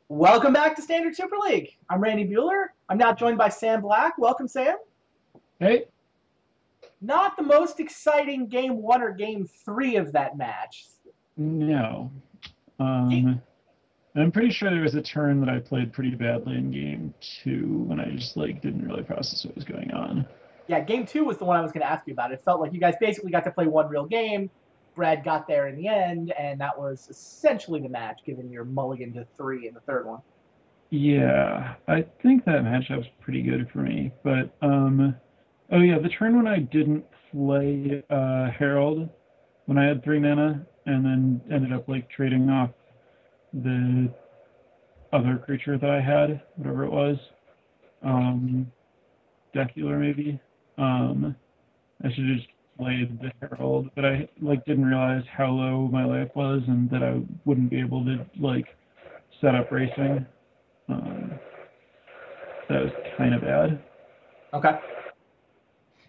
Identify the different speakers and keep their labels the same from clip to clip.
Speaker 1: Welcome back to Standard Super League. I'm Randy Bueller. I'm now joined by Sam Black. Welcome, Sam.
Speaker 2: Hey,
Speaker 1: Not the most exciting game one or game three of that match.
Speaker 2: no. Um, I'm pretty sure there was a turn that I played pretty badly in game two when I just didn't really process what was going on.
Speaker 1: Yeah, game two was the one I was going to ask you about. It felt like you guys basically got to play one real game. Brad got there in the end, and that was essentially the match, given your mulligan to three in the third one.
Speaker 2: Yeah, I think that matchup was pretty good for me. But oh yeah, the turn when I didn't play Herald when I had 3 mana and then ended up trading off the other creature that I had, whatever it was, um, Decular maybe. Um, I should have just played the Herald, but I didn't realize how low my life was and that I wouldn't be able to set up racing. Um, that was kind of bad.
Speaker 1: Okay.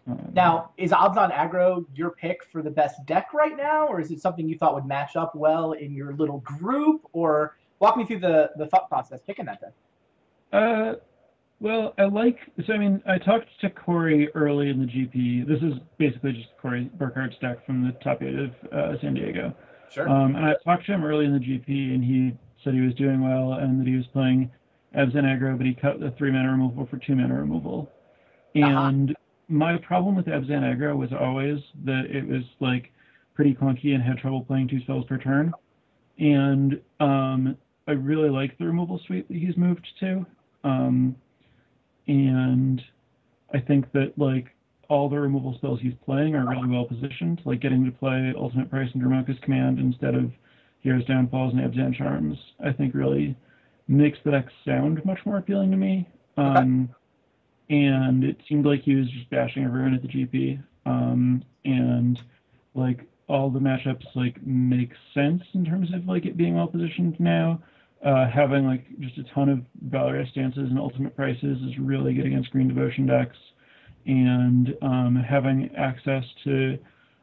Speaker 2: Um,
Speaker 1: Now, is Odds on Aggro your pick for the best deck right now, or is it something you thought would match up well in your little group? Or walk me through the thought process picking that deck.
Speaker 2: uh, well, I talked to Corey early in the GP. This is basically just Corey Burkhart's deck from the top 8 of San Diego.
Speaker 1: Sure.
Speaker 2: And I talked to him early in the GP, and he said he was doing well and that he was playing Ebs and Aggro, but he cut the 3 mana removal for 2 mana removal.
Speaker 1: Aha.
Speaker 2: And my problem with Ebs and Aggro was always that it was pretty clunky and had trouble playing 2 spells per turn. And I really like the removal suite that he's moved to. Um, and I think that all the removal spells he's playing are really well positioned. Like getting to play Ultimate Price and Dramoka's Command instead of Hero's Downfalls and Ebzan Charms, I think really makes the deck sound much more appealing to me.
Speaker 1: Okay.
Speaker 2: And it seemed like he was just bashing everyone at the GP. And all the matchups make sense in terms of it being well positioned now. Having just a ton of Valorous stances and ultimate prices is really good against green devotion decks, and having access to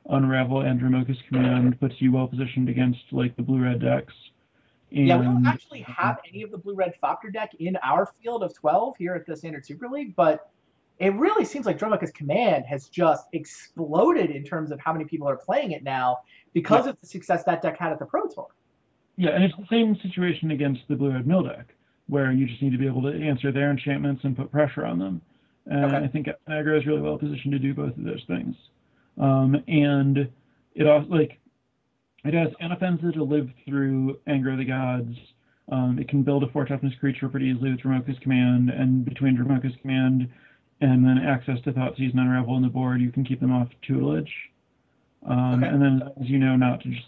Speaker 2: Unravel and Dramoka's Command puts you well positioned against the blue red decks.
Speaker 1: Yeah, we don't
Speaker 2: And
Speaker 1: actually have any of the blue red Thopter deck in our field of 12 here at the Standard Super League, but it really seems like Dromoka's Command has just exploded in terms of how many people are playing it now
Speaker 2: yeah,
Speaker 1: because of the success that deck had at the Pro Tour.
Speaker 2: yeah, and it's the same situation against the blue red mill deck, where you just need to be able to answer their enchantments and put pressure on them. And
Speaker 1: Okay.
Speaker 2: I think aggro is really well positioned to do both of those things. And it also it has Anafenza to live through Anger of the Gods. It can build a 4 toughness creature pretty easily with Dramoka's Command, and between Dramoka's Command and then access to Thoughtseize and Unravel on the board, you can keep them off tutelage.
Speaker 1: Okay.
Speaker 2: And then as you know not to just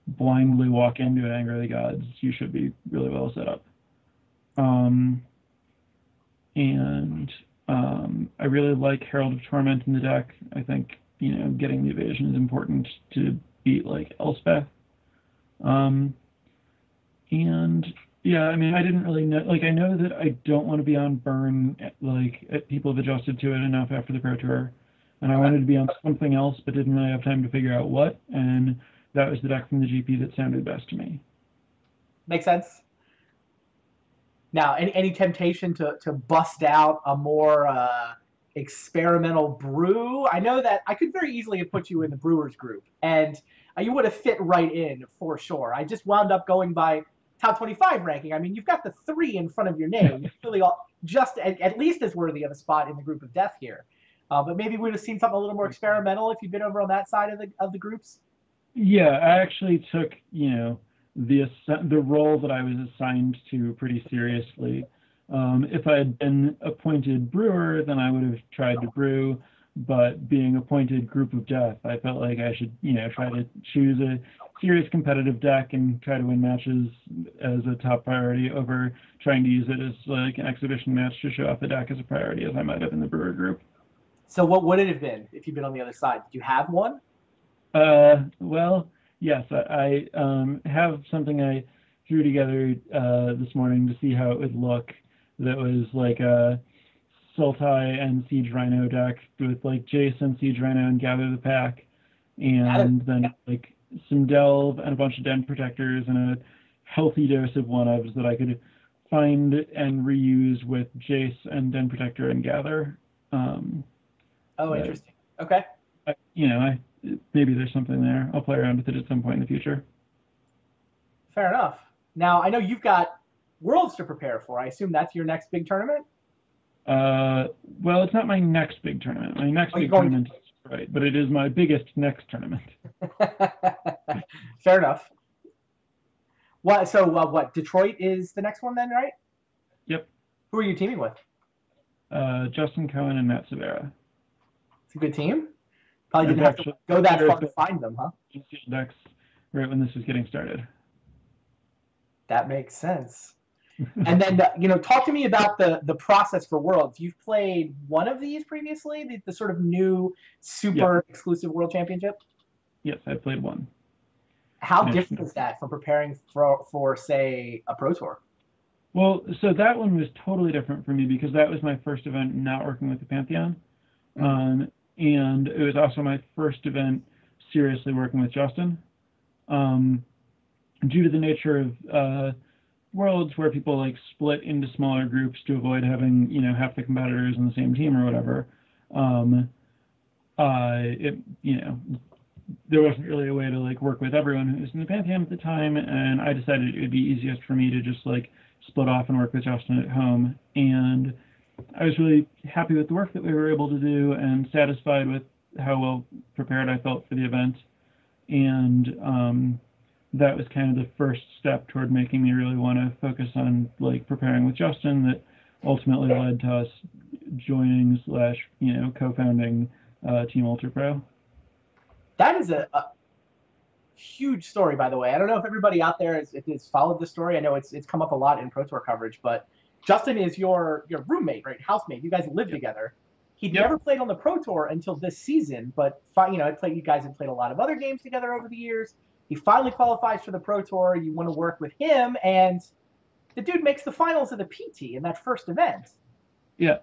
Speaker 2: blindly walk into an Anger of the Gods, you should be really well set up. Um, and I really like Herald of Torment in the deck. I think getting the evasion is important to beat Elspeth. Um, and yeah, I mean, I didn't really know. I know that I don't want to be on burn. People have adjusted to it enough after the Pro Tour, and I
Speaker 1: Okay.
Speaker 2: wanted to be on something else, but didn't really have time to figure out what. And that was the deck from the GP that sounded best to me.
Speaker 1: Makes sense. Now, any temptation to bust out a more experimental brew? I know that I could very easily have put you in the Brewers group, and you would have fit right in for sure. I just wound up going by top 25 ranking. I mean, you've got the three in front of your name. You're really just at least as worthy of a spot in the group of death here. But maybe we would have seen something a little more experimental if you'd been over on that side of the groups.
Speaker 2: Yeah, I actually took, the role that I was assigned to pretty seriously. If I had been appointed brewer, then I would have tried to brew, but being appointed group of death, I felt like I should, try to choose a serious competitive deck and try to win matches as a top priority over trying to use it as an exhibition match to show off the deck as a priority as I might have in the brewer group.
Speaker 1: So what would it have been if you'd been on the other side? Did you have one?
Speaker 2: Well, yes, I have something I threw together this morning to see how it would look. That was a Sultai and Siege Rhino deck with Jason, Siege Rhino, and Gather the Pack,
Speaker 1: Got it.
Speaker 2: and then some Delve and a bunch of Den Protectors and a healthy dose of one-ofs that I could find and reuse with Jace and Den Protector and Gather.
Speaker 1: Oh,
Speaker 2: That
Speaker 1: interesting. Okay.
Speaker 2: maybe there's something there. I'll play around with it at some point in the future.
Speaker 1: Fair enough. Now, I know you've got Worlds to prepare for. I assume that's your next big tournament?
Speaker 2: Well, it's not my next big tournament. My next
Speaker 1: Oh, you're
Speaker 2: big
Speaker 1: going
Speaker 2: tournament is right, but it is my biggest next tournament.
Speaker 1: to... Fair enough. What, Detroit is the next one then, right?
Speaker 2: Yep.
Speaker 1: Who are you teaming with?
Speaker 2: Justin Cohen and Matt Severa.
Speaker 1: It's a good team. Probably
Speaker 2: I've
Speaker 1: didn't have to
Speaker 2: actually
Speaker 1: go that far to find them, huh?
Speaker 2: decks right when this was getting started.
Speaker 1: That makes sense. And then, talk to me about the process for Worlds. You've played one of these previously, the sort of new super exclusive World Championship?
Speaker 2: Yes, I played one.
Speaker 1: How different is that from preparing for, say, a Pro Tour?
Speaker 2: Well, so that one was totally different for me because that was my first event not working with the Pantheon. And it was also my first event seriously working with Justin. Due to the nature of Worlds where people like split into smaller groups to avoid having, half the competitors in the same team or whatever, there wasn't really a way to like work with everyone who was in the Pantheon at the time, and I decided it would be easiest for me to just like split off and work with Justin at home. And I was really happy with the work that we were able to do and satisfied with how well prepared I felt for the event. And that was kind of the first step toward making me really want to focus on like preparing with Justin that ultimately led to us joining / co-founding Team Ultra Pro.
Speaker 1: That is a huge story, by the way. I don't know if everybody out there has followed this story. I know it's come up a lot in Pro Tour coverage, but Justin is your roommate, right? Housemate. You guys live together. He'd never played on the Pro Tour until this season, but you guys had played a lot of other games together over the years. He finally qualifies for the Pro Tour. You want to work with him, and the dude makes the finals of the PT in that first event.
Speaker 2: Yeah.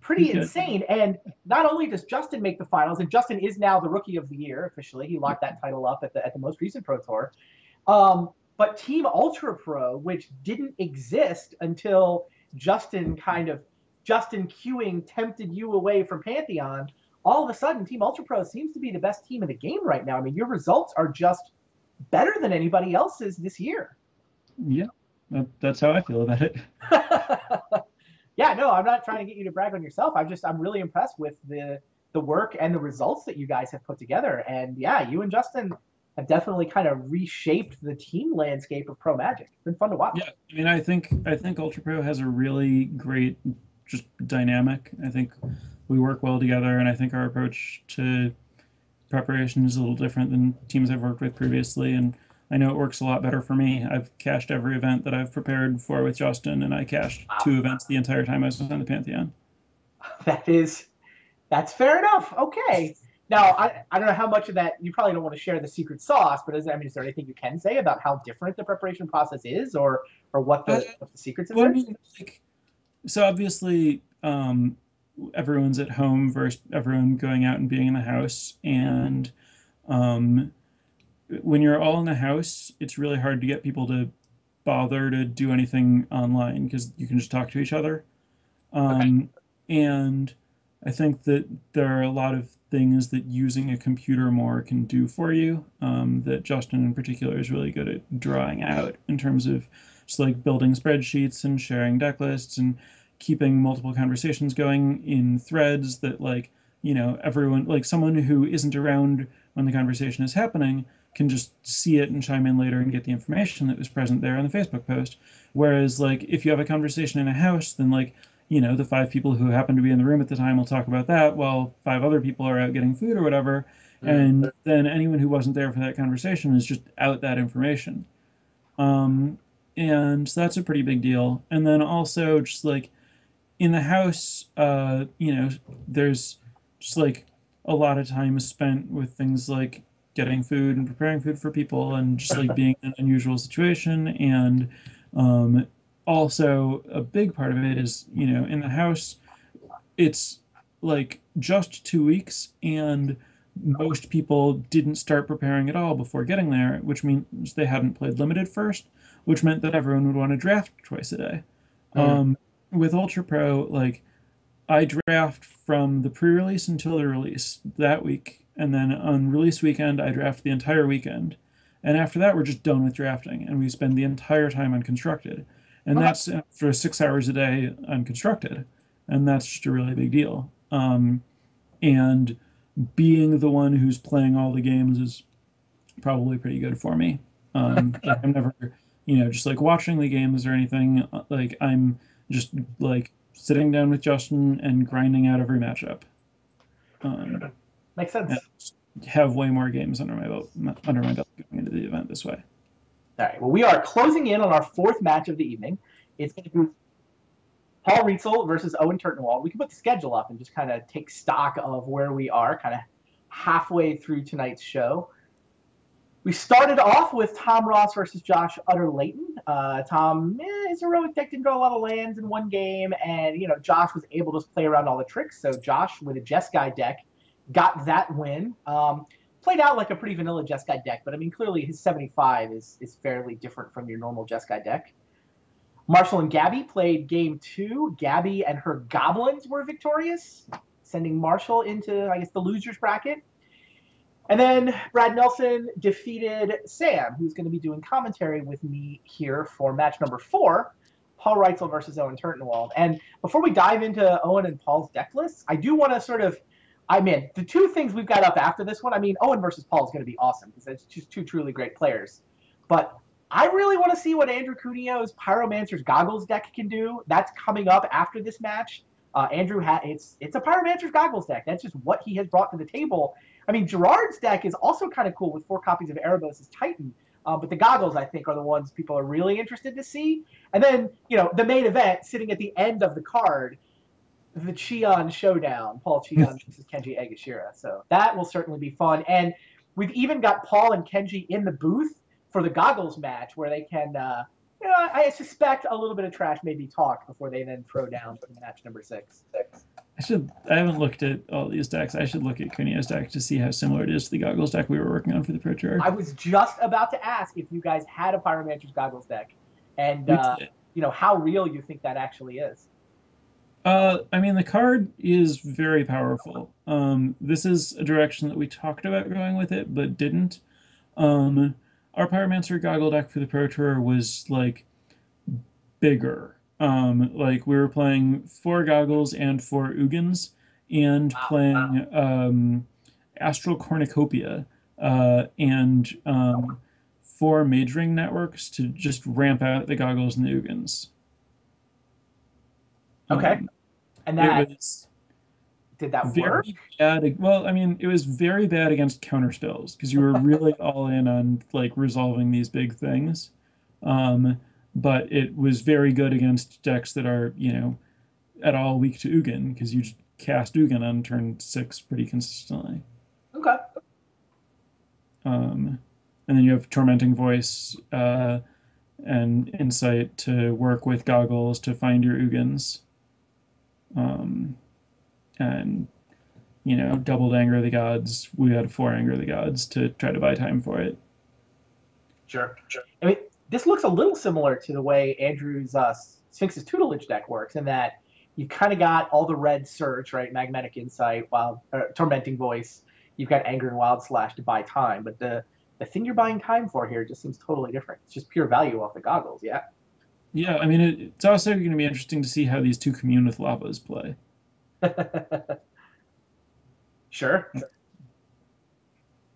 Speaker 1: Pretty insane. And not only does Justin make the finals, and Justin is now the Rookie of the Year officially. He locked that title up at the most recent Pro Tour. But Team Ultra Pro, which didn't exist until Justin queuing tempted you away from Pantheon, all of a sudden Team Ultra Pro seems to be the best team in the game right now. I mean, your results are just better than anybody else's this year.
Speaker 2: Yeah, that's how I feel about it.
Speaker 1: Yeah, no, I'm not trying to get you to brag on yourself. I'm really impressed with the work and the results that you guys have put together. And yeah, you and Justin have definitely kind of reshaped the team landscape of Pro Magic. It's been fun to watch.
Speaker 2: Yeah, I mean, I think Ultra Pro has a really great just dynamic. I think we work well together, and I think our approach to preparation is a little different than teams I've worked with previously. And I know it works a lot better for me. I've cashed every event that I've prepared for with Justin, and I cashed 2 events the entire time I was on the Pantheon.
Speaker 1: That's fair enough. Okay. Now, I don't know how much of that, you probably don't want to share the secret sauce, but is there anything you can say about how different the preparation process is, or what the secrets of it?
Speaker 2: I mean, so obviously, everyone's at home versus everyone going out and being in the house, and when you're all in the house, it's really hard to get people to bother to do anything online because you can just talk to each other. And I think that there are a lot of things that using a computer more can do for you, that Justin in particular is really good at drawing out in terms of just like building spreadsheets and sharing deck lists and keeping multiple conversations going in threads that everyone, like someone who isn't around when the conversation is happening can just see it and chime in later and get the information that was present there on the Facebook post. Whereas like if you have a conversation in a house, then the 5 people who happen to be in the room at the time will talk about that while 5 other people are out getting food or whatever. And then anyone who wasn't there for that conversation is just out that information. And so that's a pretty big deal. And then also just like in the house, there's just like a lot of time spent with things like getting food and preparing food for people and just like being in an unusual situation. And also a big part of it is, in the house, it's like just 2 weeks and most people didn't start preparing at all before getting there, which means they hadn't played limited first, which meant that everyone would want to draft twice a day.
Speaker 1: Mm.
Speaker 2: With Ultra Pro, like I draft from the pre-release until the release that week, and then on release weekend I draft the entire weekend, and after that we're just done with drafting, and we spend the entire time on constructed, and
Speaker 1: Okay.
Speaker 2: that's for 6 hours a day on constructed, and that's just a really big deal. And being the one who's playing all the games is probably pretty good for me. Like I'm never, just like watching the games or anything. Like I'm just like sitting down with Justin and grinding out every matchup. Um,
Speaker 1: Makes
Speaker 2: and
Speaker 1: sense.
Speaker 2: have way more games under my belt going into the event this way.
Speaker 1: All right. Well, we are closing in on our fourth match of the evening. It's going to be Paul Rietzl versus Owen Turtenwald. We can put the schedule up and just kind of take stock of where we are, kind of halfway through tonight's show. We started off with Tom Ross versus Josh Utter-Layton. Tom, his heroic deck didn't draw a lot of lands in one game, and Josh was able to play around all the tricks. So Josh, with a Jeskai deck, got that win. Played out like a pretty vanilla Jeskai deck, but I mean, clearly his 75 is fairly different from your normal Jeskai deck. Marshall and Gabby played game 2. Gabby and her goblins were victorious, sending Marshall into, I guess, the loser's bracket. And then Brad Nelson defeated Sam, who's going to be doing commentary with me here for match number 4, Paul Rietzl versus Owen Turtenwald. And before we dive into Owen and Paul's deck lists, I do want to sort of, the two things we've got up after this one, Owen versus Paul is going to be awesome because it's just two truly great players. But I really want to see what Andrew Cuneo's Pyromancer's Goggles deck can do. That's coming up after this match. Andrew, it's a Pyromancer's Goggles deck. That's just what he has brought to the table. Gerard's deck is also kind of cool with 4 copies of Erebos' Titan, but the Goggles, I think, are the ones people are really interested to see. And then, the main event, sitting at the end of the card, the Cheon Showdown, Paul Cheon versus Kenji Egashira. So that will certainly be fun. And we've even got Paul and Kenji in the booth for the Goggles match, where they can, I suspect a little bit of trash may be talked before they then throw down for match number 6.
Speaker 2: I haven't looked at all these decks. I should look at Cuneo's deck to see how similar it is to the Goggles deck we were working on for the Pro Tour.
Speaker 1: I was just about to ask if you guys had a Pyromancer's Goggles deck, and how real you think that actually is.
Speaker 2: The card is very powerful. This is a direction that we talked about going with it, but didn't. Our Pyromancer Goggle deck for the Pro Tour was like bigger. Like we were playing 4 Goggles and 4 Ugins, and playing Astral Cornucopia and 4 Majoring Networks to just ramp out the Goggles and the Ugins.
Speaker 1: Okay. And that did that work?
Speaker 2: Bad. Well, it was very bad against counter spells because you were really all in on like resolving these big things. But it was very good against decks that are, at all weak to Ugin because you just cast Ugin on turn 6 pretty consistently.
Speaker 1: Okay.
Speaker 2: And then you have Tormenting Voice and Insight to work with Goggles to find your Ugins. And doubled Anger of the Gods. We had 4 Anger of the Gods to try to buy time for it.
Speaker 1: Sure. This looks a little similar to the way Andrew's Sphinx's Tutelage deck works, in that you kind of got all the red search, right? Magnetic Insight, Tormenting Voice. You've got Anger and Wild Slash to buy time, but the thing you're buying time for here just seems totally different. It's just pure value off the Goggles, yeah?
Speaker 2: Yeah, it's also going to be interesting to see how these 2 Commune with Lavas play.
Speaker 1: Sure.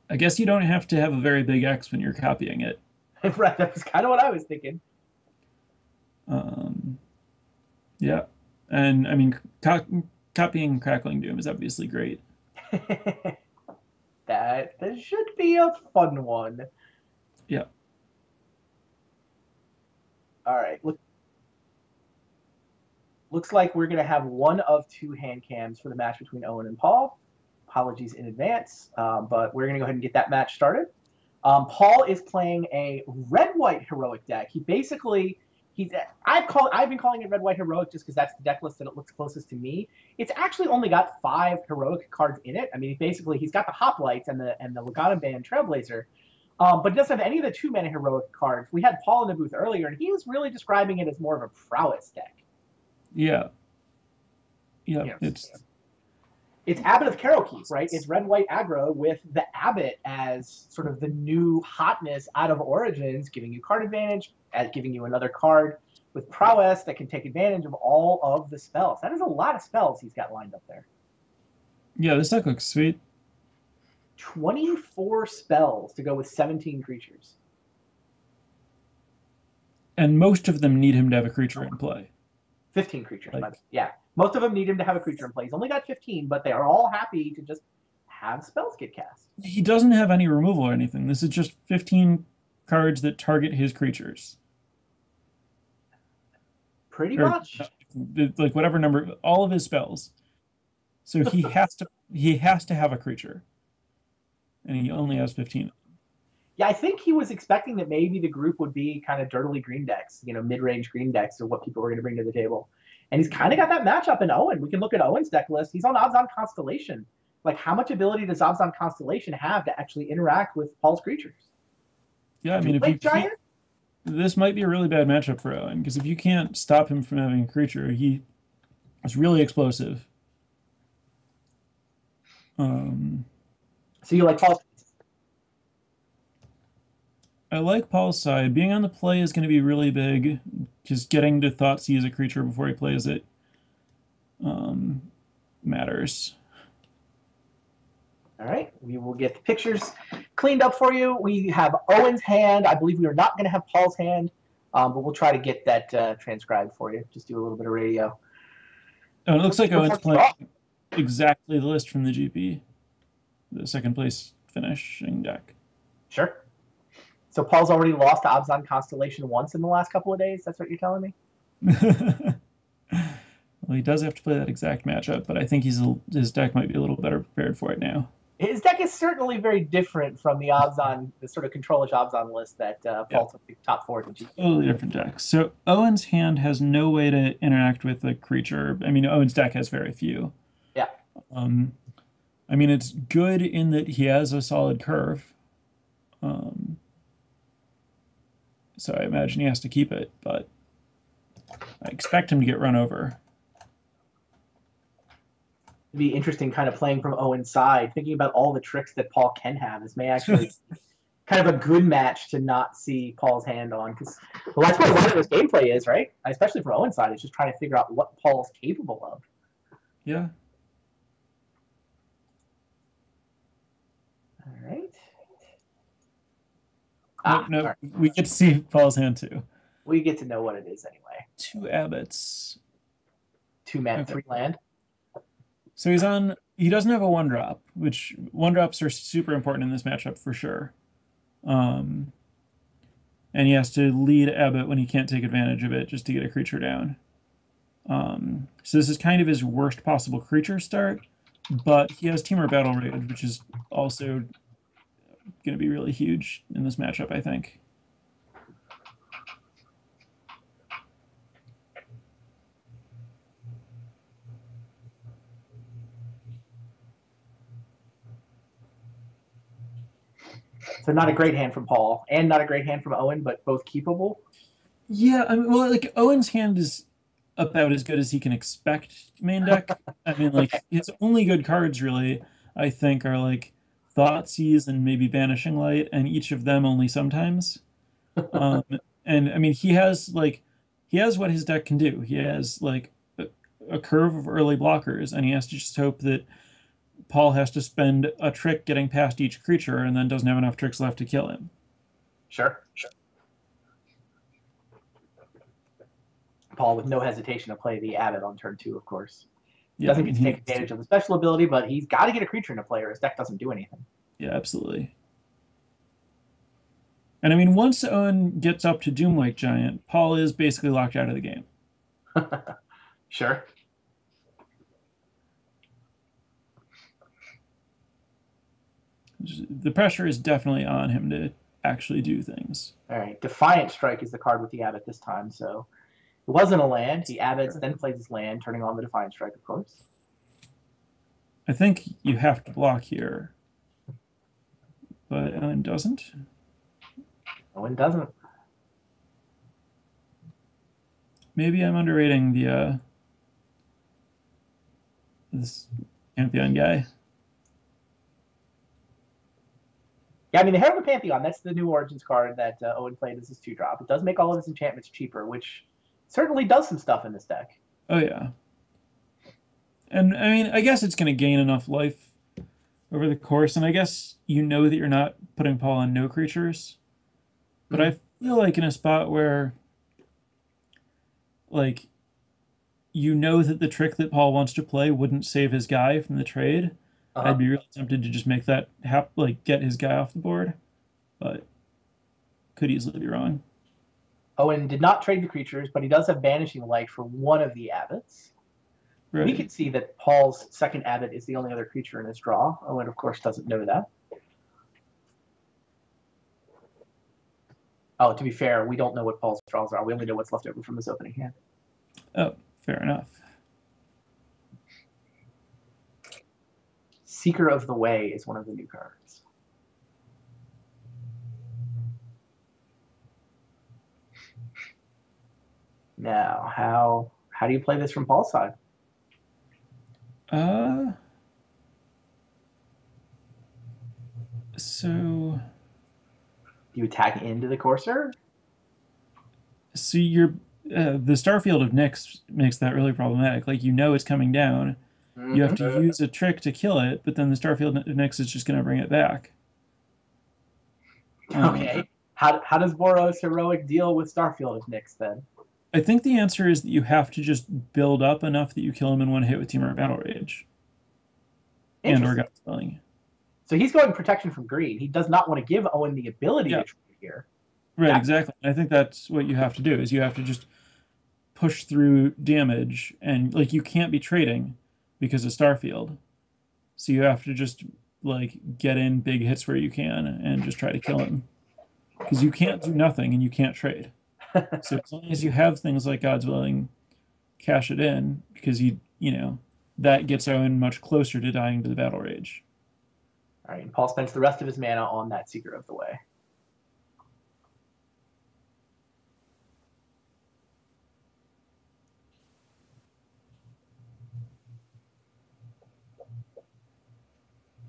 Speaker 2: I guess you don't have to have a very big X when you're copying it.
Speaker 1: Right, that was kind of what I was thinking.
Speaker 2: Yeah, and copying Crackling Doom is obviously great.
Speaker 1: That should be a fun one.
Speaker 2: Yeah.
Speaker 1: All right. Looks like we're going to have one of 2 hand cams for the match between Owen and Paul. Apologies in advance, but we're going to go ahead and get that match started. Paul is playing a red-white heroic deck. I've been calling it red-white heroic just because that's the deck list that it looks closest to me. It's actually only got 5 heroic cards in it. Basically he's got the Hoplites and the Lagana Band Trailblazer. But it doesn't have any of the 2-mana heroic cards. We had Paul in the booth earlier, and he was really describing it as more of a prowess deck.
Speaker 2: Yeah. Yeah,
Speaker 1: You know, it's Abbot of Kerokeep, right? It's red-white aggro with the Abbot as sort of the new hotness out of Origins, giving you card advantage, giving you another card with prowess that can take advantage of all of the spells. That is a lot of spells he's got lined up there.
Speaker 2: Yeah, this deck looks sweet.
Speaker 1: 24 spells to go with 17 creatures.
Speaker 2: And most of them need him to have a creature in play.
Speaker 1: 15 creatures. Yeah. Most of them need him to have a creature in play. He's only got 15, but they are all happy to just have spells get cast.
Speaker 2: He doesn't have any removal or anything. This is just 15 cards that target his creatures.
Speaker 1: Pretty much.
Speaker 2: Like whatever number, all of his spells. So he has to have a creature. And he only has 15.
Speaker 1: Yeah, I think he was expecting that maybe the group would be kind of dirtily green decks, mid-range green decks are what people were going to bring to the table. And he's kind of got that matchup in Owen. We can look at Owen's deck list. He's on Abzan Constellation. Like, how much ability does Abzan Constellation have to actually interact with Paul's creatures?
Speaker 2: Yeah, I mean, if you can't, this might be a really bad matchup for Owen, because if you can't stop him from having a creature, he is really explosive.
Speaker 1: So you like Paul's?
Speaker 2: I like Paul's side. Being on the play is going to be really big. Just getting to Thoughtseize a creature before he plays it matters.
Speaker 1: All right, we will get the pictures cleaned up for you. We have Owen's hand. I believe we are not going to have Paul's hand, but we'll try to get that transcribed for you. Just do a little bit of radio.
Speaker 2: Oh, it looks like Owen's playing exactly the list from the GP, the second place finishing deck.
Speaker 1: Sure. So Paul's already lost to Abzan Constellation once in the last couple of days. That's what you're telling me?
Speaker 2: Well, he does have to play that exact matchup, but I think his deck might be a little better prepared for it now.
Speaker 1: His deck is certainly very different from the Abzan, the sort of control-ish Abzan list that Paul took the top 4 to GP.
Speaker 2: Totally different deck. So Owen's hand has no way to interact with a creature. I mean, Owen's deck has very few.
Speaker 1: Yeah.
Speaker 2: I mean, it's good in that he has a solid curve. So I imagine he has to keep it, but I expect him to get run over.
Speaker 1: It'd be interesting kind of playing from Owen's side, thinking about all the tricks that Paul can have. This may actually kind of a good match to not see Paul's hand on, because that's what a lot of this gameplay is, right? Especially from Owen's side, it's just trying to figure out what Paul's capable of.
Speaker 2: Yeah.
Speaker 1: All right.
Speaker 2: No, we get to see Paul's hand too.
Speaker 1: We get to know what it is anyway.
Speaker 2: 2 abbots.
Speaker 1: 2 mana, 3 land.
Speaker 2: So he doesn't have a 1-drop, which 1-drops are super important in this matchup for sure. And he has to lead abbot when he can't take advantage of it just to get a creature down. So this is kind of his worst possible creature start, but he has Temur Battle Rage, which is also going to be really huge in this matchup, I think.
Speaker 1: So not a great hand from Paul, and not a great hand from Owen, but both keepable.
Speaker 2: Yeah, I mean, well, like Owen's hand is about as good as he can expect main deck. I mean, like his only good cards really, I think, are like Thoughtseize and maybe Banishing Light, and each of them only sometimes. And I mean, he has what his deck can do. He has like a curve of early blockers, and he has to just hope that Paul has to spend a trick getting past each creature and then doesn't have enough tricks left to kill him.
Speaker 1: Sure. Paul with no hesitation to play the Abbot on turn 2, of course.
Speaker 2: Yeah,
Speaker 1: doesn't get to take advantage of the special ability, but he's got to get a creature into play or his deck doesn't do anything.
Speaker 2: Yeah, absolutely. And I mean, once Owen gets up to Doomwake Giant, Paul is basically locked out of the game.
Speaker 1: Sure.
Speaker 2: The pressure is definitely on him to actually do things.
Speaker 1: All right. Defiant Strike is the card with the Abbot this time, so it wasn't a land. He Abbots, then plays his land, turning on the Defiant Strike, of course.
Speaker 2: I think you have to block here, but Owen doesn't.
Speaker 1: Owen doesn't.
Speaker 2: Maybe I'm underrating this Pantheon guy.
Speaker 1: Yeah, I mean, the Herald of Pantheon, that's the new Origins card that Owen played as his 2-drop. It does make all of his enchantments cheaper, which certainly does some stuff in this deck.
Speaker 2: Oh yeah. And I mean, I guess it's going to gain enough life over the course, and I guess you know that you're not putting Paul on no creatures. But I feel like in a spot where, like, you know that the trick that Paul wants to play wouldn't save his guy from the trade, I'd be really tempted to just make that like get his guy off the board, but could easily be wrong.
Speaker 1: Owen did not trade the creatures, but he does have Banishing Light for one of the Abbots.
Speaker 2: Right.
Speaker 1: We can see that Paul's second Abbot is the only other creature in his draw. Owen, of course, doesn't know that. Oh, to be fair, we don't know what Paul's draws are. We only know what's left over from his opening hand.
Speaker 2: Oh, fair enough.
Speaker 1: Seeker of the Way is one of the new cards. Now, how do you play this from Paul's side?
Speaker 2: So
Speaker 1: you attack into the Courser?
Speaker 2: So you're the Starfield of Nyx makes that really problematic. Like, you know it's coming down. You have to use a trick to kill it, but then the Starfield of Nyx is just going to bring it back.
Speaker 1: Okay. How does Boros Heroic deal with Starfield of Nyx then?
Speaker 2: I think the answer is that you have to just build up enough that you kill him in one hit with Temur Battle Rage. And or God Spelling.
Speaker 1: So he's going protection from green. He does not want to give Owen the ability to trade here.
Speaker 2: Right, exactly. I think that's what you have to do, is you have to just push through damage, and like, you can't be trading because of Starfield. So you have to just like get in big hits where you can and just try to kill him. Because you can't do nothing and you can't trade. So as long as you have things like God's Willing, cash it in, because you know, that gets Owen much closer to dying to the Battle Rage.
Speaker 1: All right, and Paul spends the rest of his mana on that Seeker of the Way.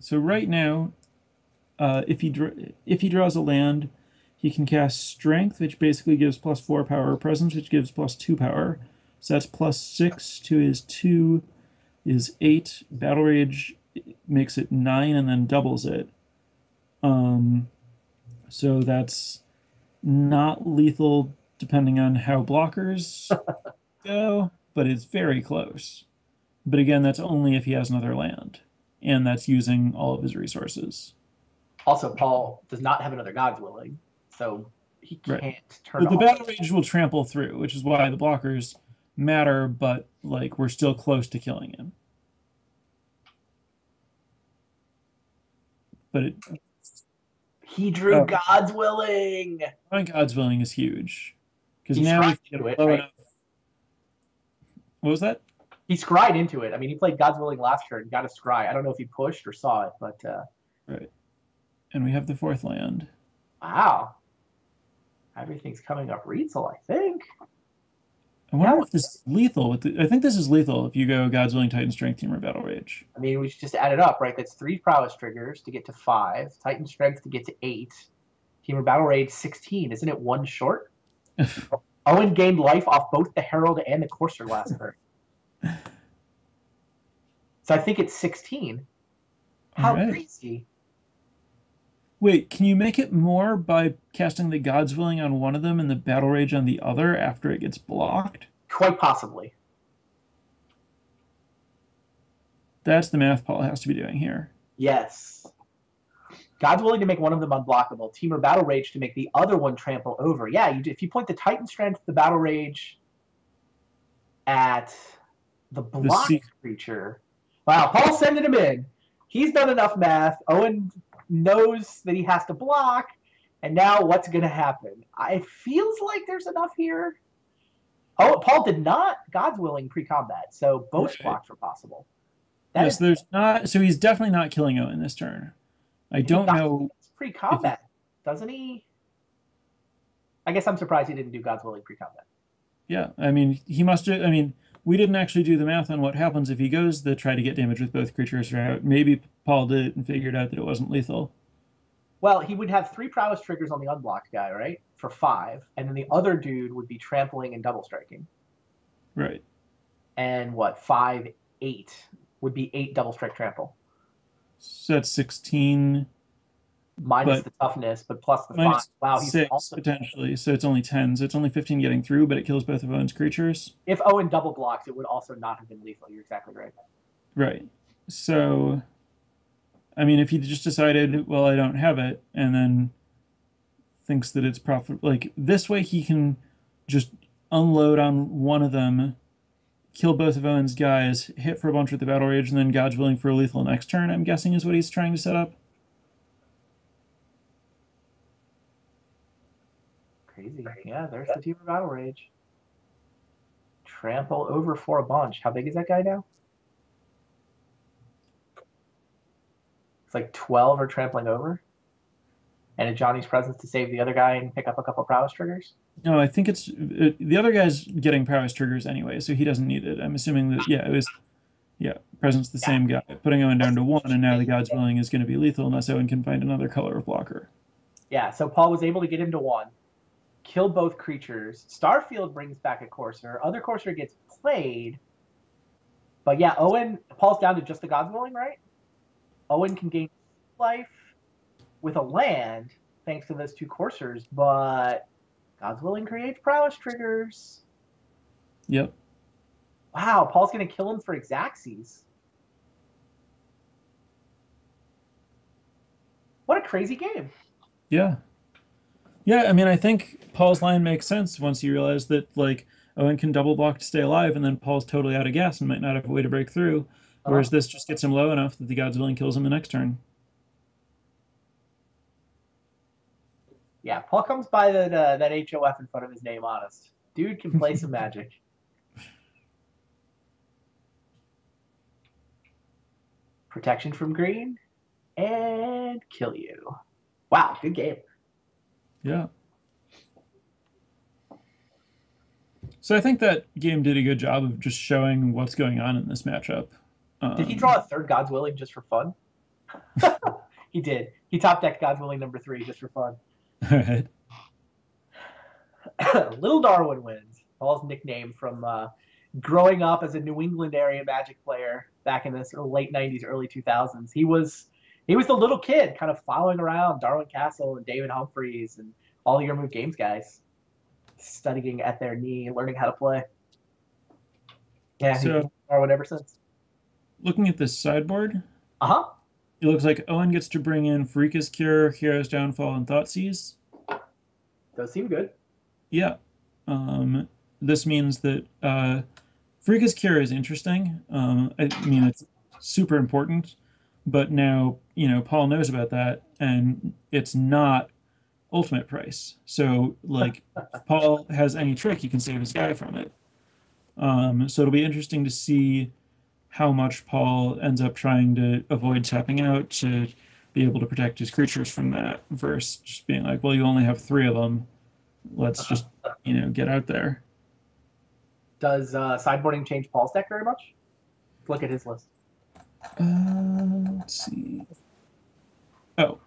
Speaker 2: So right now, if he draws a land, he can cast Strength, which basically gives +4 power, Presence, which gives +2 power. So that's +6 to his 2 is 8. Battle Rage makes it 9 and then doubles it. So that's not lethal depending on how blockers go, but it's very close. But again, that's only if he has another land, and that's using all of his resources.
Speaker 1: Also, Paul does not have another God's Willing, so he can't turn
Speaker 2: but the Battle Rage will trample through, which is why the blockers matter, but like, we're still close to killing him. But
Speaker 1: he drew God's Willing.
Speaker 2: God's Willing is huge, because now we can get low enough. What was that?
Speaker 1: He scryed into it. I mean, he played God's Willing last turn, got a scry. I don't know if he pushed or saw it, but
Speaker 2: right. And we have the 4th land.
Speaker 1: Wow. Everything's coming up Rietzl, I think.
Speaker 2: I wonder if this is lethal. I think this is lethal if you go God's Willing, Titan Strength, Temur Battle Rage.
Speaker 1: I mean, we should just add it up, right? That's 3 Prowess triggers to get to 5, Titan Strength to get to 8, Temur Battle Rage 16. Isn't it 1 short? Owen gained life off both the Herald and the Courser last turn. So I think it's 16. How crazy.
Speaker 2: Wait, can you make it more by casting the God's Willing on one of them and the Battle Rage on the other after it gets blocked?
Speaker 1: Quite possibly.
Speaker 2: That's the math Paul has to be doing here.
Speaker 1: Yes. God's Willing to make one of them unblockable. Temur Battle Rage to make the other one trample over. Yeah, if you point the Titan Strength, the Battle Rage at the blocked creature. Wow, Paul's sending him in. He's done enough math. Owen knows that he has to block, and now what's going to happen? It feels like there's enough here. Oh, Paul did not God's Willing pre-combat, so both blocks were possible.
Speaker 2: Yes, there's not. So he's definitely not killing Owen this turn. I don't know.
Speaker 1: Pre-combat, doesn't he? I guess I'm surprised he didn't do God's Willing pre-combat.
Speaker 2: Yeah, I mean, he must have. I mean, we didn't actually do the math on what happens if he goes the try to get damage with both creatures route. Maybe Paul did it and figured out that it wasn't lethal.
Speaker 1: Well, he would have 3 prowess triggers on the unblocked guy, right? For 5. And then the other dude would be trampling and double striking.
Speaker 2: Right.
Speaker 1: And what, 5, 8 would be 8 double strike trample.
Speaker 2: So that's 16.
Speaker 1: Minus the toughness, but plus the 5. Wow, he's
Speaker 2: 6
Speaker 1: also
Speaker 2: potentially. So it's only 10. So it's only 15 getting through, but it kills both of Owen's creatures.
Speaker 1: If Owen double blocks, it would also not have been lethal. You're exactly right.
Speaker 2: Right. So, I mean, if he just decided, well, I don't have it, and then thinks that it's profit, like this way he can just unload on one of them, kill both of Owen's guys, hit for a bunch with the battle rage, and then God's Willing for a lethal next turn, I'm guessing is what he's trying to set up.
Speaker 1: Crazy. Yeah, there's the Team of Battle Rage. Trample over for a bunch. How big is that guy now? It's like 12 or trampling over. And a Johnny's Presence to save the other guy and pick up a couple prowess triggers.
Speaker 2: No, I think it's the other guy's getting prowess triggers anyway, so he doesn't need it. I'm assuming that, yeah, it was, yeah, Presence the same guy, putting Owen down to 1, and now the God's Willing is going to be lethal unless Owen can find another color of blocker.
Speaker 1: Yeah, so Paul was able to get him to 1. Kill both creatures. Starfield brings back a Courser. Other Courser gets played. But yeah, Paul's down to just the God's Willing, right? Owen can gain life with a land thanks to those 2 Coursers, but God's Willing creates prowess triggers.
Speaker 2: Yep.
Speaker 1: Wow, Paul's going to kill him for Xaxes. What a crazy game.
Speaker 2: Yeah. Yeah, I mean, I think Paul's line makes sense once you realize that, like, Owen can double block to stay alive, and then Paul's totally out of gas and might not have a way to break through. Whereas this just gets him low enough that the God's Willing kills him the next turn.
Speaker 1: Yeah, Paul comes by that HOF in front of his name, honest. Dude can play some Magic. Protection from green, and kill you. Wow, good game.
Speaker 2: Yeah. So I think that game did a good job of just showing what's going on in this matchup.
Speaker 1: Did he draw a third God's Willing just for fun? He did. He top decked God's Willing number 3 just for fun.
Speaker 2: All right.
Speaker 1: Little Darwin wins. Paul's nickname from growing up as a New England area Magic player back in the late 90s, early 2000s. He was the little kid kind of following around Darwin Castle and David Humphreys and all the Your Move Games guys, studying at their knee and learning how to play. Yeah, so, he's been Darwin ever since.
Speaker 2: Looking at this sideboard,
Speaker 1: it
Speaker 2: looks like Owen gets to bring in Freaka's Cure, Hero's Downfall, and Thoughtseize.
Speaker 1: Those seem good.
Speaker 2: Yeah. This means that Freaka's Cure is interesting. I mean, it's super important, but now, you know, Paul knows about that, and it's not ultimate price. So, like, if Paul has any trick, he can save his guy from it. So it'll be interesting to see how much Paul ends up trying to avoid tapping out to be able to protect his creatures from that, versus just being like, well, you only have 3 of them. Let's just, you know, get out there.
Speaker 1: Does sideboarding change Paul's deck very much? Let's look at his list.
Speaker 2: Let's see. Oh,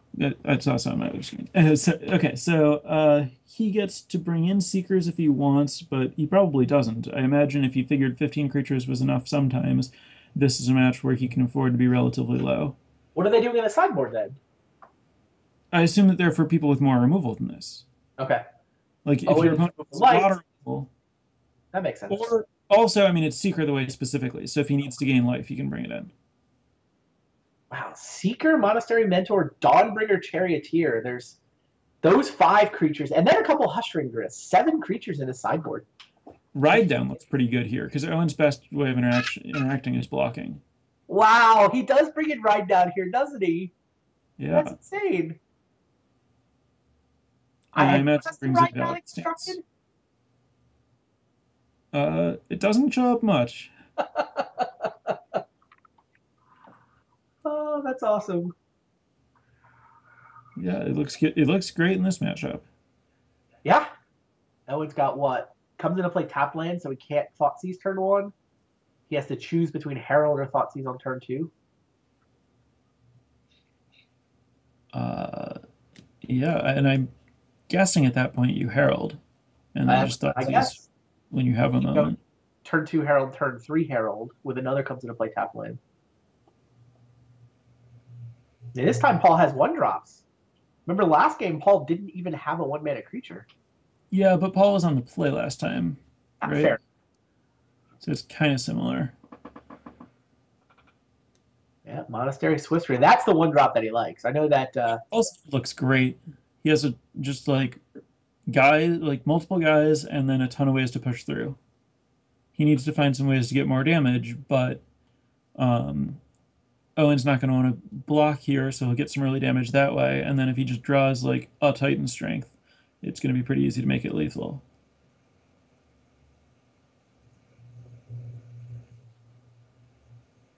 Speaker 2: I saw something on my other screen. Okay, so he gets to bring in Seekers if he wants, but he probably doesn't. I imagine if he figured 15 creatures was enough sometimes, this is a match where he can afford to be relatively low.
Speaker 1: What are they doing in the sideboard then?
Speaker 2: I assume that they're for people with more removal than this.
Speaker 1: Okay.
Speaker 2: Like, if your opponent has a lot of removal.
Speaker 1: That makes sense.
Speaker 2: Or also, I mean, it's Seeker the way specifically, so if he needs to gain life, he can bring it in.
Speaker 1: Wow, Seeker, Monastery Mentor, Dawnbringer, Charioteer. There's those 5 creatures, and then a couple Hushring Grist. 7 creatures in his sideboard.
Speaker 2: Ride Down looks pretty good here, because Owen's best way of interacting is blocking.
Speaker 1: Wow, he does bring in Ride Down here, doesn't he?
Speaker 2: Yeah.
Speaker 1: That's insane.
Speaker 2: I imagine brings it down. It doesn't show up much.
Speaker 1: Oh, that's awesome.
Speaker 2: Yeah, it looks good. It looks great in this matchup.
Speaker 1: Yeah, Owen's got what? Comes into play tap land, so he can't Thoughtseize turn 1. He has to choose between Herald or Thoughtseize on turn 2.
Speaker 2: Yeah, and I'm guessing at that point you Herald, and then just
Speaker 1: I
Speaker 2: Thoughtseize
Speaker 1: guess
Speaker 2: when you have a moment.
Speaker 1: Turn 2 Herald, turn 3 Herald, with another comes into play tap land. And this time Paul has 1-drops. Remember last game, Paul didn't even have a 1-mana creature.
Speaker 2: Yeah, but Paul was on the play last time,
Speaker 1: Not
Speaker 2: right?
Speaker 1: fair.
Speaker 2: So it's kind of similar.
Speaker 1: Yeah, Monastery Swissery. That's the 1-drop that he likes. I know that.
Speaker 2: Also looks great. He has just like multiple guys, and then a ton of ways to push through. He needs to find some ways to get more damage, but Owen's not going to want to block here, so he'll get some early damage that way. And then if he just draws like a Titan Strength, it's going to be pretty easy to make it lethal.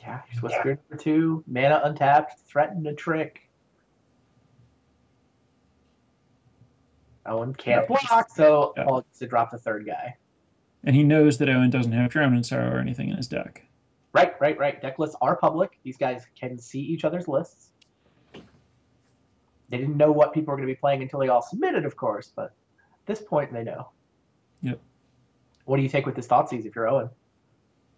Speaker 1: Yeah, Swissery for 2, mana untapped, threaten a trick. Owen can't block, so Paul gets to drop the 3rd guy.
Speaker 2: And he knows that Owen doesn't have Drown in Sorrow or anything in his deck.
Speaker 1: Right. Deck lists are public. These guys can see each other's lists. They didn't know what people were going to be playing until they all submitted, of course, but at this point they know.
Speaker 2: Yep.
Speaker 1: What do you take with this Thoughtseize if you're Owen?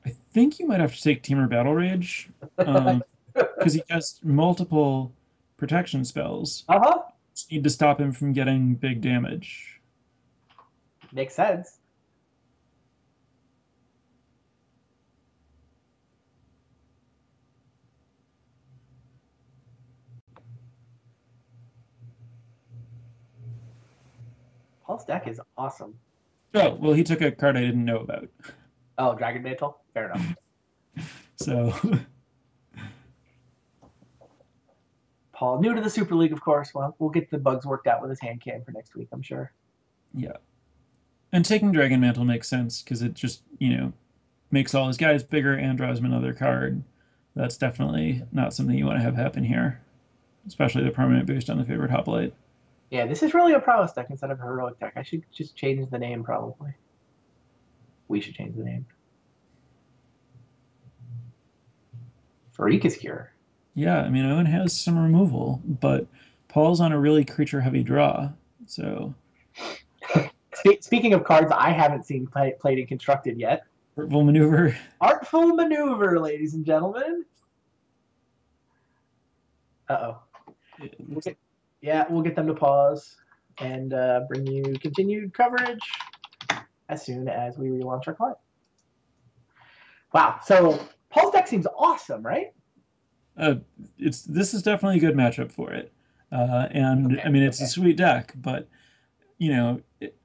Speaker 2: I think you might have to take Temur Battle Rage, because he has multiple protection spells. Just need to stop him from getting big damage.
Speaker 1: Makes sense. Paul's deck is awesome.
Speaker 2: Oh, well, he took a card I didn't know about.
Speaker 1: Oh, Dragon Mantle? Fair enough.
Speaker 2: So...
Speaker 1: Paul, new to the Super League, of course. Well, we'll get the bugs worked out with his hand cam for next week, I'm sure.
Speaker 2: Yeah. And taking Dragon Mantle makes sense, because it just, makes all his guys bigger and draws him another card. That's definitely not something you want to have happen here, especially the permanent boost on the favorite hoplite.
Speaker 1: Yeah, this is really a prowess deck instead of a heroic deck. I should just change the name, probably. We should change the name. Farika's Cure.
Speaker 2: Yeah, I mean, Owen has some removal, but Paul's on a really creature-heavy draw, so...
Speaker 1: Speaking of cards I haven't seen played and constructed yet.
Speaker 2: Artful Maneuver.
Speaker 1: Artful Maneuver, ladies and gentlemen. Uh-oh. We'll get them to pause and bring you continued coverage as soon as we relaunch our client. Wow, so Paul's deck seems awesome, right?
Speaker 2: This is definitely a good matchup for it. I mean, it's a sweet deck, but,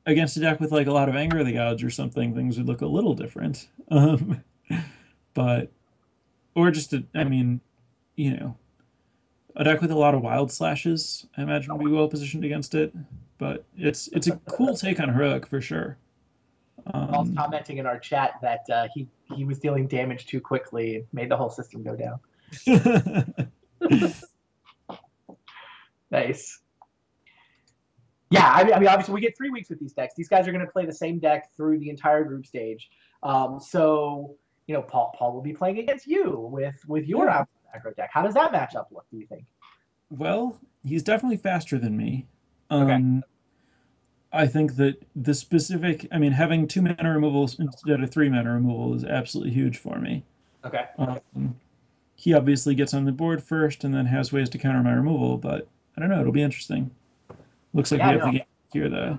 Speaker 2: against a deck with like a lot of Anger of the Gods or something, things would look a little different. Or just, a deck with a lot of Wild Slashes, I imagine, would be well positioned against it. But it's a cool take on Heroic for sure.
Speaker 1: Paul's commenting in our chat that he was dealing damage too quickly and made the whole system go down. Nice. Yeah, I mean, obviously we get 3 weeks with these decks. These guys are going to play the same deck through the entire group stage. So Paul will be playing against you with your aggro deck. How does that matchup look, do you think?
Speaker 2: Well, he's definitely faster than me.
Speaker 1: Okay.
Speaker 2: I think that the specific, having 2 mana removals instead of 3 mana removal is absolutely huge for me.
Speaker 1: Okay.
Speaker 2: He obviously gets on the board first and then has ways to counter my removal, but I don't know, it'll be interesting. Looks like we have the game here, though.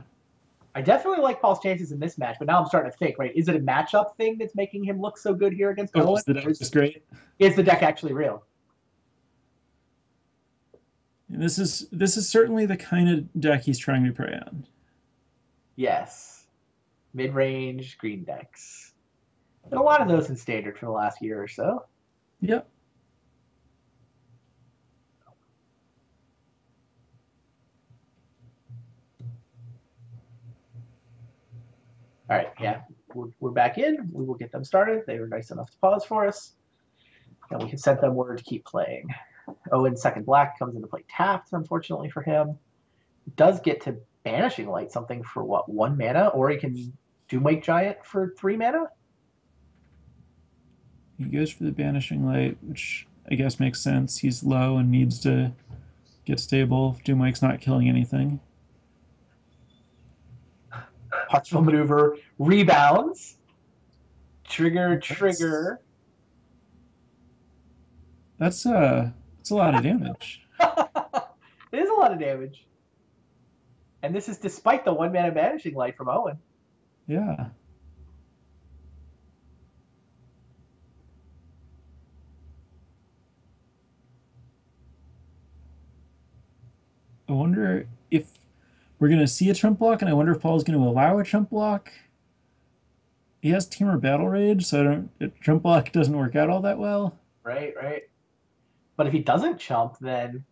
Speaker 1: I definitely like Paul's chances in this match, but now I'm starting to think, right, is it a matchup thing that's making him look so good here against Owen?
Speaker 2: Is the deck just great?
Speaker 1: Is the deck actually real?
Speaker 2: And this is certainly the kind of deck he's trying to prey on.
Speaker 1: Yes. Mid-range green decks. Been a lot of those in Standard for the last year or so.
Speaker 2: Yep.
Speaker 1: All right, yeah, we're back in. We will get them started. They were nice enough to pause for us. And we can send them word to keep playing. Owen's second black comes into play tapped, unfortunately for him. Does get to Banishing Light something for what, 1 mana, or he can Doomwake Giant for 3 mana.
Speaker 2: He goes for the Banishing Light, which I guess makes sense. He's low and needs to get stable. Doomwake's not killing anything.
Speaker 1: Punchful Maneuver rebounds. Trigger.
Speaker 2: That's a lot of damage.
Speaker 1: It is a lot of damage. And this is despite the 1 mana Banishing Light from Owen.
Speaker 2: Yeah. I wonder if we're going to see a chump block, and I wonder if Paul's going to allow a chump block. He has Teamer Battle Rage, so chump block doesn't work out all that well.
Speaker 1: Right. But if he doesn't chump, then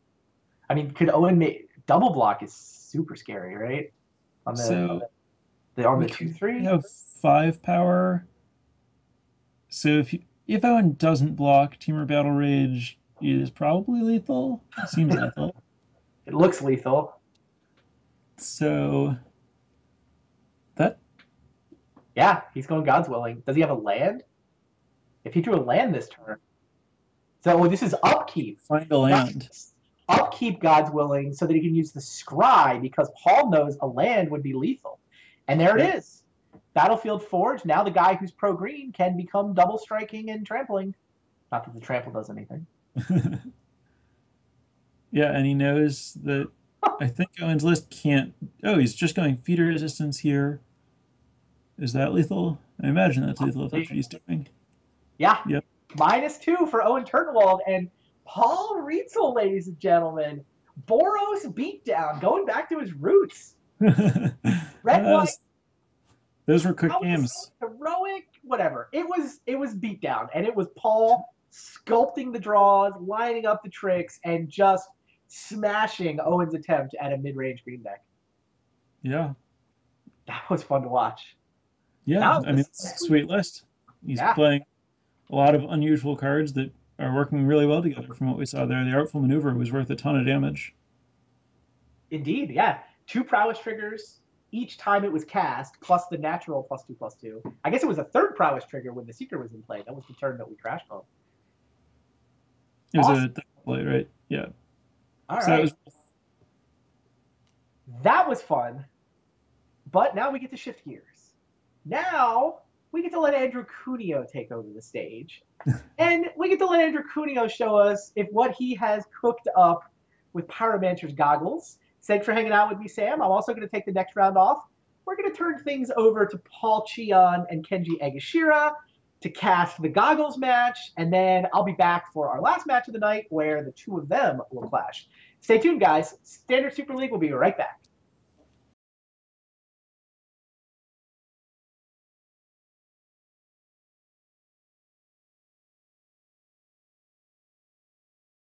Speaker 1: I mean, could Owen make double block? Is super scary, right? On the
Speaker 2: So
Speaker 1: the 2/3.
Speaker 2: We have 5 power. So if Owen doesn't block, Teamer Battle Rage is probably lethal. It seems lethal.
Speaker 1: It looks lethal.
Speaker 2: So that.
Speaker 1: Yeah, he's going God's Willing. Does he have a land? If he drew a land this turn. So this is upkeep.
Speaker 2: Find a land.
Speaker 1: Upkeep God's Willing so that he can use the Scry because Paul knows a land would be lethal. And there it is. Battlefield Forge. Now the guy who's pro-green can become double striking and trampling. Not that the trample does anything.
Speaker 2: Yeah, and he knows that I think Owen's list can't... Oh, he's just going feeder resistance here. Is that lethal? I imagine that's lethal if that's what he's doing.
Speaker 1: Yeah.
Speaker 2: Yep.
Speaker 1: -2 for Owen Turtenwald and Paul Rietzl, ladies and gentlemen. Boros beatdown, going back to his roots. Red-white.
Speaker 2: Those were quick games.
Speaker 1: Heroic, whatever. It was beatdown, and it was Paul sculpting the draws, lining up the tricks, and just smashing Owen's attempt at a mid-range green deck.
Speaker 2: Yeah.
Speaker 1: That was fun to watch.
Speaker 2: Yeah, I mean, it's a sweet list. He's playing a lot of unusual cards that are working really well together from what we saw there. The Artful Maneuver was worth a ton of damage.
Speaker 1: Indeed, yeah. 2 prowess triggers each time it was cast, plus the natural +2/+2. I guess it was a 3rd prowess trigger when the Seeker was in play. That was the turn that we crashed on.
Speaker 2: It was a play, right? Yeah.
Speaker 1: All right. That was fun. But now we get to shift gears. Now we get to let Andrew Cuneo take over the stage. And we get to let Andrew Cuneo show us if what he has cooked up with Pyromancer's goggles. Thanks for hanging out with me, Sam. I'm also going to take the next round off. We're going to turn things over to Paul Cheon and Kenji Egashira to cast the goggles match, and then I'll be back for our last match of the night where the two of them will clash. Stay tuned, guys. Standard Super League will be right back.